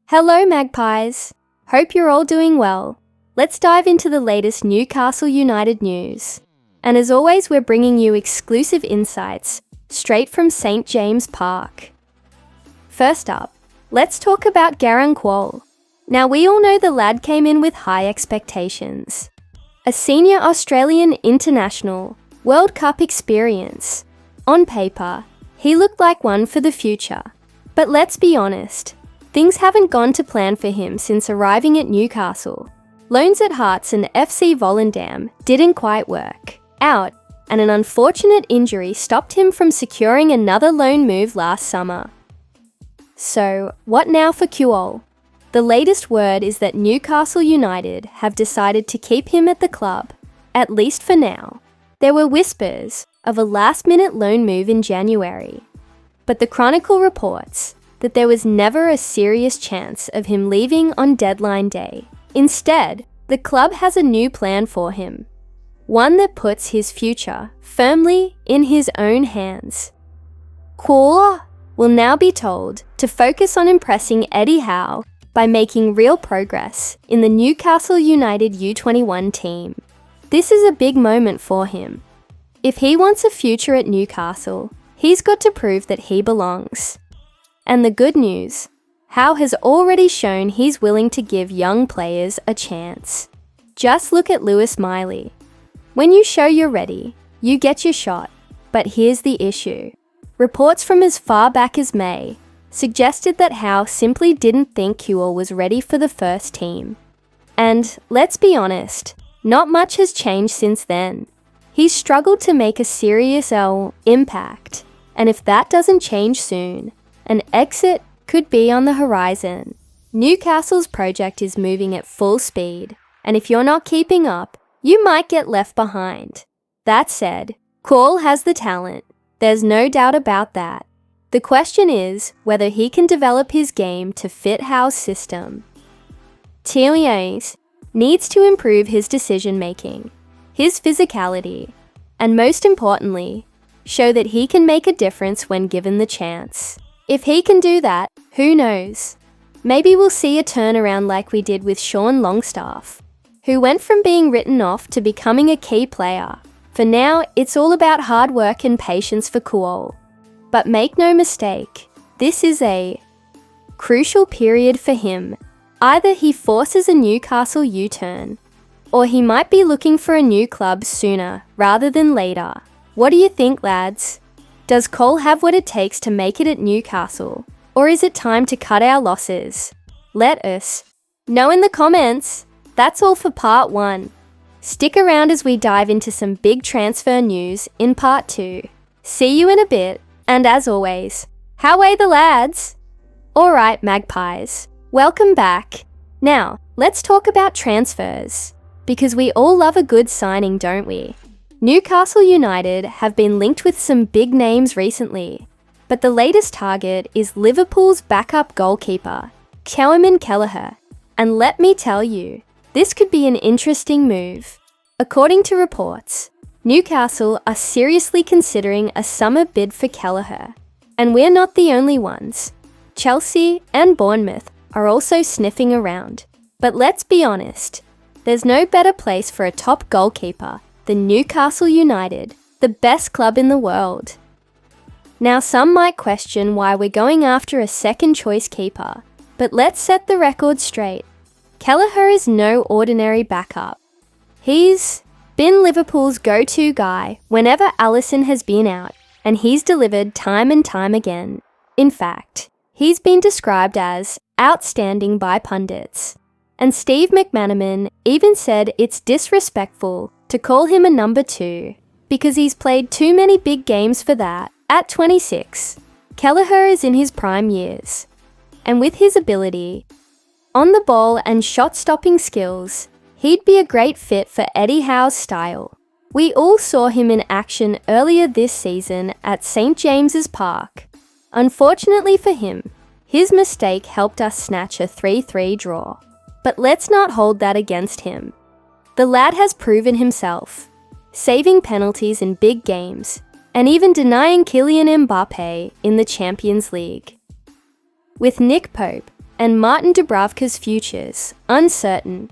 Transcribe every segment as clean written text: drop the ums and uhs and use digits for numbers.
Hello, Magpies! Hope you're all doing well. Let's dive into the latest Newcastle United news. And as always, we're bringing you exclusive insights straight from St. James Park. First up, let's talk about Garang Kuol. Now, we all know the lad came in with high expectations. A senior Australian international, World Cup experience. On paper, he looked like one for the future. But let's be honest, things haven't gone to plan for him since arriving at Newcastle. Loans at Hearts and FC Volendam didn't quite work out, and an unfortunate injury stopped him from securing another loan move last summer. So, what now for Kuol? The latest word is that Newcastle United have decided to keep him at the club, at least for now. There were whispers of a last-minute loan move in January, but the Chronicle reports that there was never a serious chance of him leaving on deadline day. Instead, the club has a new plan for him, one that puts his future firmly in his own hands. Kuol will now be told to focus on impressing Eddie Howe by making real progress in the Newcastle United U21 team. This is a big moment for him. If he wants a future at Newcastle, he's got to prove that he belongs. And the good news, Howe has already shown he's willing to give young players a chance. Just look at Lewis Miley. When you show you're ready, you get your shot. But here's the issue. Reports from as far back as May suggested that Howe simply didn't think Kuol was ready for the first team. And let's be honest, not much has changed since then. He's struggled to make a serious impact, and if that doesn't change soon, an exit could be on the horizon. Newcastle's project is moving at full speed, and if you're not keeping up, you might get left behind. That said, Kuol has the talent. There's no doubt about that. The question is whether he can develop his game to fit Howe's system. Thiamas needs to improve his decision-making, his physicality, and most importantly, show that he can make a difference when given the chance. If he can do that, who knows? Maybe we'll see a turnaround like we did with Sean Longstaff, who went from being written off to becoming a key player. For now, it's all about hard work and patience for Kuol. But make no mistake, this is a crucial period for him. Either he forces a Newcastle U-turn, or he might be looking for a new club sooner rather than later. What do you think, lads? Does Kuol have what it takes to make it at Newcastle, or is it time to cut our losses? Let us know in the comments. That's all for part 1. Stick around as we dive into some big transfer news in part 2. See you in a bit, and as always, how are the lads? Alright, Magpies, welcome back. Now, let's talk about transfers, because we all love a good signing, don't we? Newcastle United have been linked with some big names recently, but the latest target is Liverpool's backup goalkeeper, Kelleher. And let me tell you, this could be an interesting move. According to reports, Newcastle are seriously considering a summer bid for Kelleher, and we're not the only ones. Chelsea and Bournemouth are also sniffing around. But let's be honest, there's no better place for a top goalkeeper than Newcastle United, the best club in the world. Now, some might question why we're going after a second choice keeper, but let's set the record straight. Kelleher is no ordinary backup. He's been Liverpool's go-to guy whenever Alisson has been out, and he's delivered time and time again. In fact, he's been described as outstanding by pundits. And Steve McManaman even said it's disrespectful to call him a number 2, because he's played too many big games for that. At 26, Kelleher is in his prime years, and with his ability, on the ball and shot-stopping skills, he'd be a great fit for Eddie Howe's style. We all saw him in action earlier this season at St. James's Park. Unfortunately for him, his mistake helped us snatch a 3-3 draw. But let's not hold that against him. The lad has proven himself, saving penalties in big games, and even denying Kylian Mbappe in the Champions League. With Nick Pope and Martin Dubravka's futures uncertain.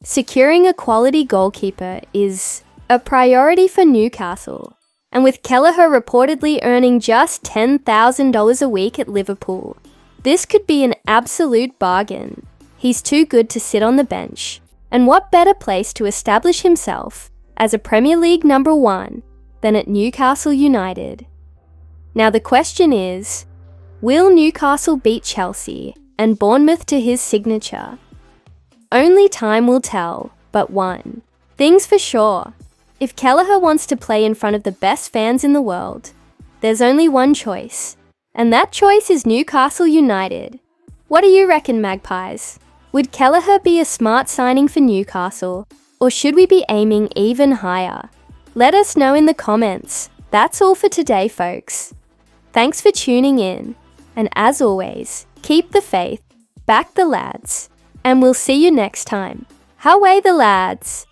Securing a quality goalkeeper is a priority for Newcastle, and with Kelleher reportedly earning just $10,000 a week at Liverpool, this could be an absolute bargain. He's too good to sit on the bench, and what better place to establish himself as a Premier League number one than at Newcastle United? Now the question is, will Newcastle beat Chelsea and Bournemouth to his signature? Only time will tell, but one thing's for sure. If Kelleher wants to play in front of the best fans in the world, there's only one choice, and that choice is Newcastle United. What do you reckon, Magpies? Would Kelleher be a smart signing for Newcastle, or should we be aiming even higher? Let us know in the comments. That's all for today, folks. Thanks for tuning in, and as always, keep the faith, back the lads, and we'll see you next time. How way the lads!